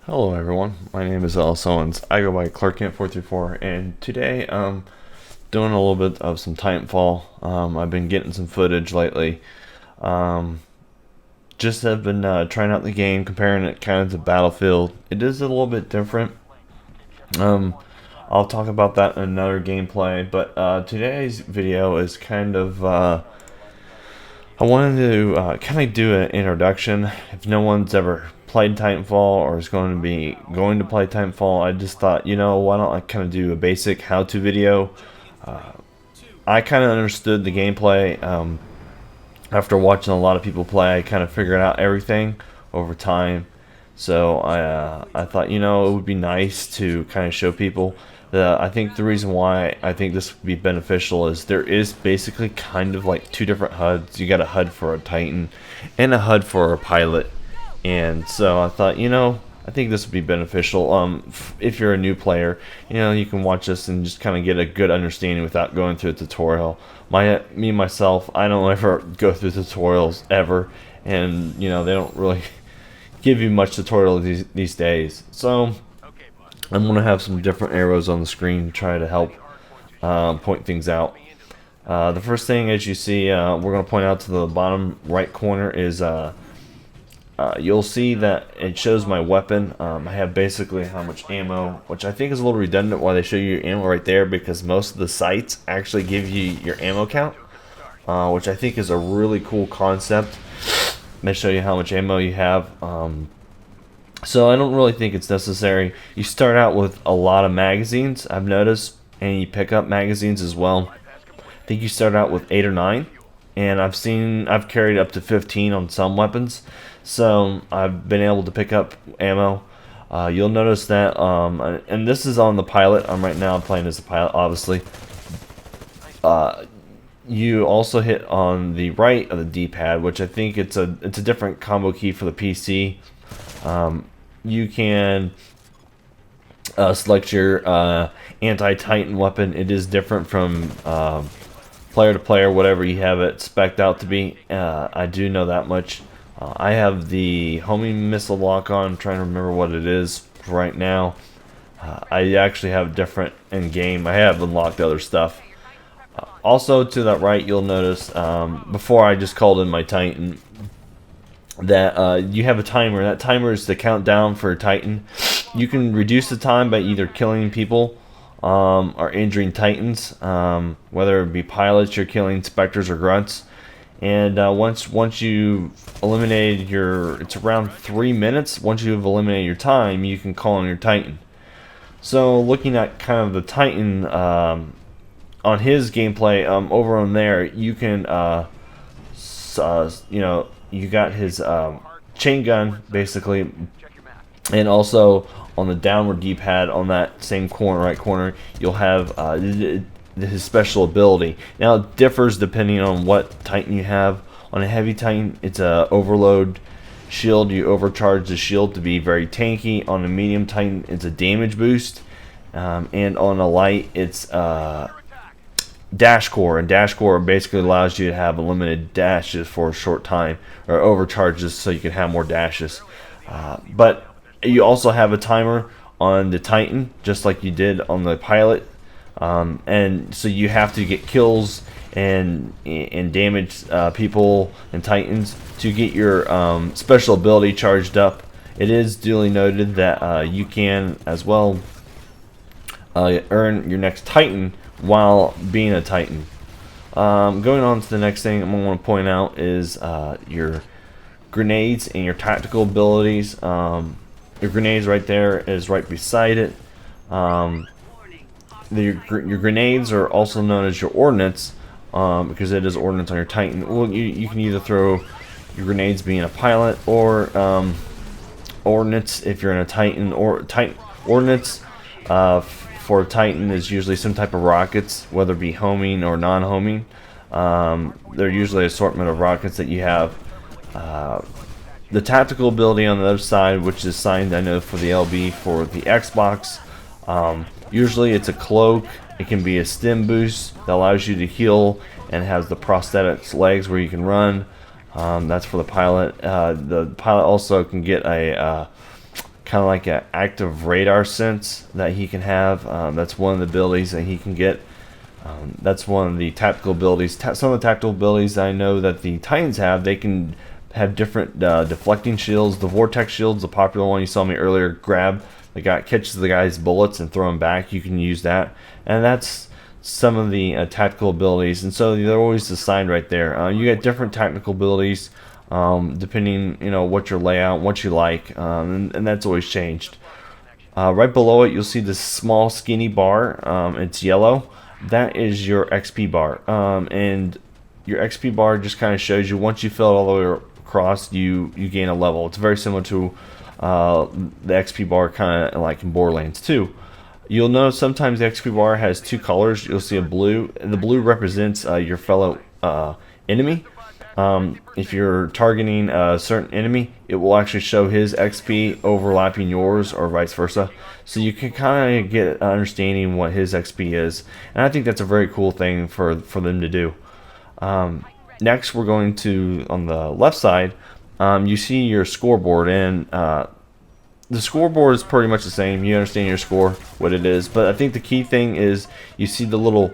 Hello everyone, my name is Ellis Owens. I go by ClarkKent434, and today I'm doing a little bit of some Titanfall. I've been getting some footage lately. Um, just have been trying out the game, comparing it kind of to Battlefield. It is a little bit different. Um, I'll talk about that in another gameplay, but today's video is kind of I wanted to kind of do an introduction. If no one's ever played Titanfall or is going to play Titanfall, I just thought, why don't I kind of do a basic how-to video. I kind of understood the gameplay after watching a lot of people play. I kind of figured out everything over time. So I thought, it would be nice to kind of show people. I think the reason why I think this would be beneficial is there is basically kind of like two different HUDs. You got a HUD for a Titan and a HUD for a pilot. And so I thought, I think this would be beneficial. If you're a new player, you can watch this and just kind of get a good understanding without going through a tutorial. Myself, I don't ever go through tutorials ever, and they don't really give you much tutorial these days. So I'm gonna have some different arrows on the screen to try to help point things out. The first thing, as you see, we're going to point out to the bottom right corner is you'll see that it shows my weapon. I have basically how much ammo, which I think is a little redundant why they show you your ammo right there, because most of the sites actually give you your ammo count, which I think is a really cool concept. They show you how much ammo you have. So I don't really think it's necessary. You start out with a lot of magazines, I've noticed, and you pick up magazines as well. I think you start out with 8 or 9, and I've carried up to 15 on some weapons. So I've been able to pick up ammo. You'll notice that, and this is on the pilot. Right now I'm playing as the pilot, obviously. You also hit on the right of the D-pad, which I think it's a different combo key for the PC. You can select your anti-Titan weapon. It is different from player to player, whatever you have it spec'd out to be. I do know that much. I have the homing missile lock on. I'm trying to remember what it is right now. I actually have different in game. I have unlocked other stuff. Also to that right, you'll notice before I just called in my Titan that you have a timer. That timer is the countdown for a Titan. You can reduce the time by either killing people or injuring Titans, whether it be pilots you're killing, specters, or grunts. And once you've eliminated it's around 3 minutes. Once you've eliminated your time, you can call on your Titan. So looking at kind of the Titan on his gameplay over on there, you can you got his chain gun basically, and also on the downward D-pad on that same right corner, you'll have his special ability. Now it differs depending on what Titan you have. On a heavy Titan, it's a overload shield. You overcharge the shield to be very tanky. On a medium Titan, it's a damage boost, and on a light, it's dash core, and dash core basically allows you to have limited dashes for a short time, or overcharges so you can have more dashes. But you also have a timer on the Titan, just like you did on the pilot. And so you have to get kills and damage people and Titans to get your special ability charged up. It is duly noted that you can as well earn your next Titan while being a Titan. Going on to the next thing I'm going to point out is your grenades and your tactical abilities. Your grenades right there is right beside it. Your grenades are also known as your ordnance, because it is ordnance on your Titan. Well, you can either throw your grenades being a pilot, or ordnance if you're in a Titan. Or ordnance for a Titan is usually some type of rockets, whether it be homing or non-homing. They're usually an assortment of rockets that you have. The tactical ability on the other side, which is signed, I know, for the LB for the Xbox. Usually it's a cloak. It can be a stim boost that allows you to heal, and has the prosthetics legs where you can run. That's for the pilot. The pilot also can get a kind of like an active radar sense that he can have. That's one of the abilities that he can get. That's one of the tactical abilities. Some of the tactical abilities that I know that the Titans have, they can have different deflecting shields. The vortex shield's a popular one. You saw me earlier grab the guy, catches the guy's bullets and throw him back. You can use that, and that's some of the tactical abilities. And so they're always assigned right there. You get different tactical abilities depending, what your layout, what you like, and that's always changed. Right below it, you'll see this small skinny bar. It's yellow. That is your XP bar, and your XP bar just kind of shows you once you fill it all the way across, you gain a level. It's very similar to the XP bar, kind of like in Borderlands 2. You'll notice sometimes the XP bar has two colors. You'll see a blue, and the blue represents your fellow enemy. If you're targeting a certain enemy, it will actually show his XP overlapping yours, or vice versa. So you can kind of get an understanding what his XP is, and I think that's a very cool thing for them to do. Next, we're going to, on the left side, you see your scoreboard, and the scoreboard is pretty much the same. You understand your score, what it is, but I think the key thing is you see the little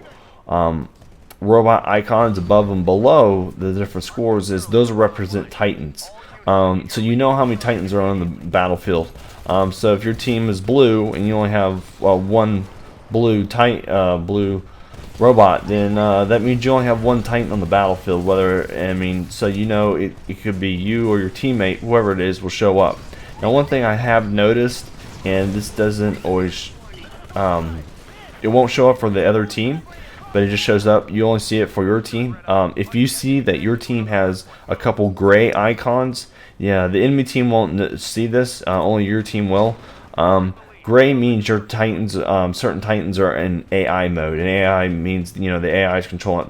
robot icons above and below the different scores. Is those represent Titans. So you know how many Titans are on the battlefield. So if your team is blue and you only have one blue blue robot, then that means you only have one Titan on the battlefield. So it could be you or your teammate, whoever it is, will show up. Now, one thing I have noticed, and this doesn't always, it won't show up for the other team, but it just shows up. You only see it for your team. If you see that your team has a couple gray icons, yeah, the enemy team won't see this. Only your team will. Gray means your Titans, certain Titans are in AI mode, and AI means the AI is controlling it.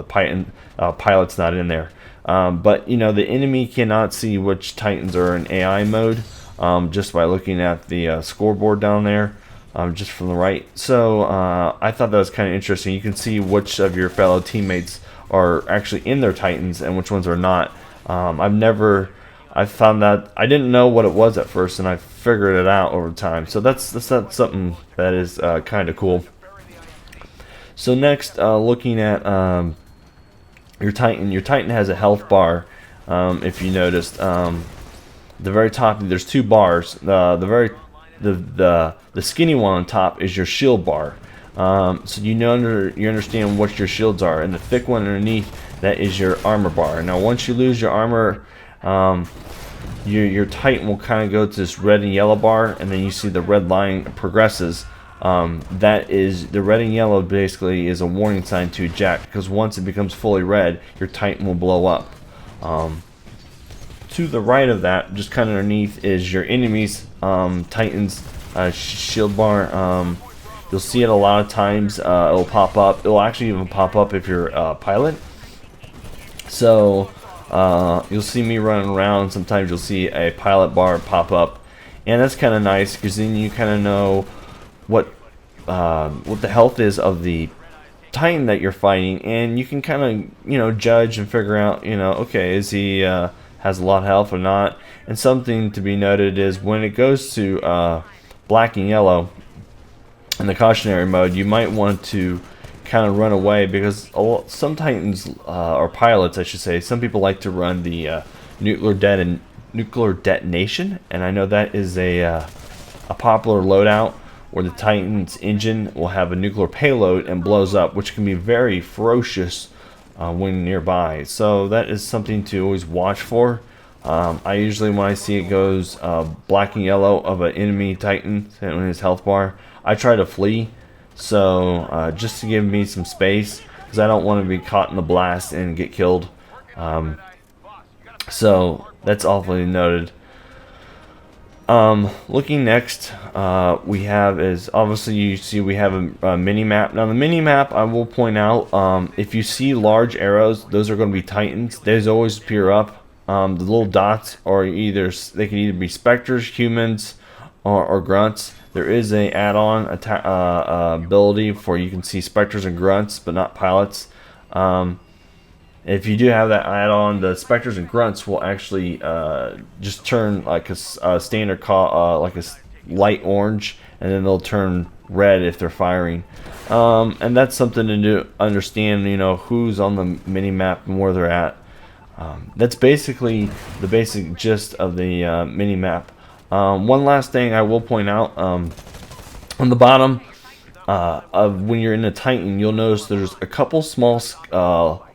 The pilot's not in there. But the enemy cannot see which Titans are in AI mode just by looking at the scoreboard down there. Just from the right. So I thought that was kind of interesting. You can see which of your fellow teammates are actually in their Titans and which ones are not. I found that I didn't know what it was at first, and I figured it out over time. So that's something that is kind of cool. So next, looking at your Titan. Your Titan has a health bar. If you noticed, the very top, there's two bars. The skinny one on top is your shield bar. So you understand what your shields are, and the thick one underneath, that is your armor bar. Now once you lose your armor, your Titan will kind of go to this red and yellow bar, and then you see the red line progresses. That is, the red and yellow basically is a warning sign to eject, because once it becomes fully red, your Titan will blow up. To the right of that, just kind of underneath, is your enemy's Titan's shield bar. You'll see it a lot of times. It'll pop up. It'll actually even pop up if you're a pilot. So you'll see me running around. Sometimes you'll see a pilot bar pop up, and that's kind of nice, because then you kind of know what the health is of the Titan that you're fighting, and you can kind of judge and figure out okay, is he has a lot of health or not. And something to be noted is when it goes to black and yellow in the cautionary mode, you might want to kind of run away, because some Titans, or pilots I should say, some people like to run the nuclear detonation, and I know that is a popular loadout where the Titan's engine will have a nuclear payload and blows up, which can be very ferocious when nearby. So that is something to always watch for. I usually, when I see it goes black and yellow of an enemy Titan in his health bar, I try to flee. So just to give me some space, because I don't want to be caught in the blast and get killed. So that's awfully noted. Looking next, we have is obviously, you see we have a mini map. Now the mini map, I will point out, if you see large arrows, those are going to be Titans. Those always appear up. The little dots are they can either be specters, humans, or grunts. There is a add-on ability for you can see specters and grunts, but not pilots. If you do have that add-on, the specters and grunts will actually just turn like a standard call, like a light orange, and then they'll turn red if they're firing. And that's something to understand, you know, who's on the mini map and where they're at. That's basically the basic gist of the mini map. One last thing I will point out, on the bottom of when you're in a Titan, you'll notice there's a couple small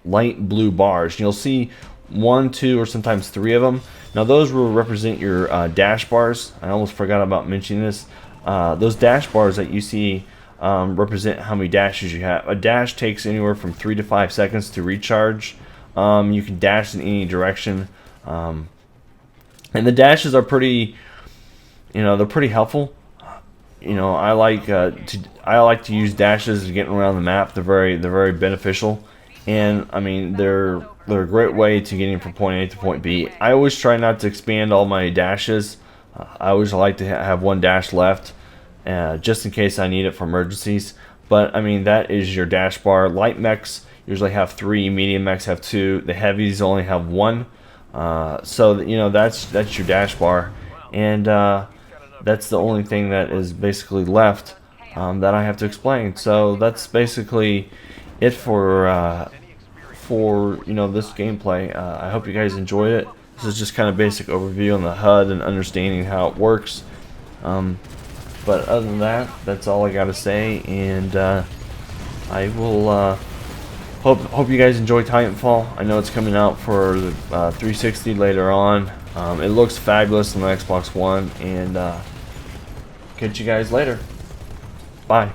light blue bars. You'll see 1, 2, or sometimes 3 of them. Now those will represent your dash bars. I almost forgot about mentioning this. Those dash bars that you see represent how many dashes you have. A dash takes anywhere from 3 to 5 seconds to recharge. You can dash in any direction, and the dashes are pretty, you know, they're pretty helpful. You know, I like to use dashes to get around the map. They're very beneficial, and I mean they're a great way to getting from point A to point B. I always try not to expand all my dashes. I always like to have one dash left, just in case I need it for emergencies. But I mean, that is your dash bar. Light mechs usually have 3, medium mechs have 2, the heavies only have 1. So you know, that's your dash bar, and that's the only thing that is basically left that I have to explain. So that's basically it for you know, this gameplay. I hope you guys enjoyed it. This is just kind of basic overview on the HUD and understanding how it works. But other than that, that's all I gotta say, and I will hope you guys enjoy Titanfall. I know it's coming out for the 360 later on. It looks fabulous on the Xbox One, and catch you guys later. Bye.